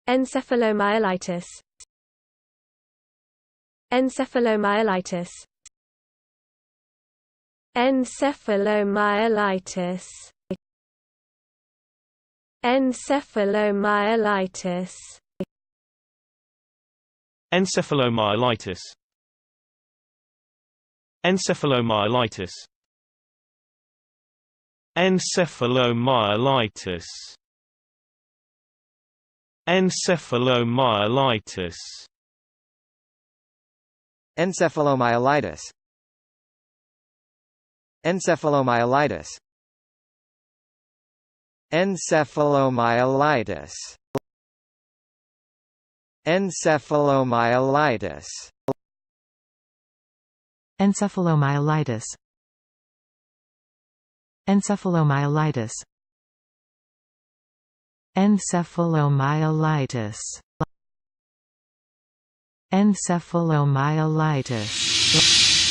Encephalomyelitis. Encephalomyelitis. Encephalomyelitis. Encephalomyelitis. Encephalomyelitis. Encephalomyelitis. Encephalomyelitis. Encephalomyelitis. Encephalomyelitis. Encephalomyelitis. Encephalomyelitis. Encephalomyelitis. Encephalomyelitis. Encephalomyelitis. Encephalomyelitis. Encephalomyelitis.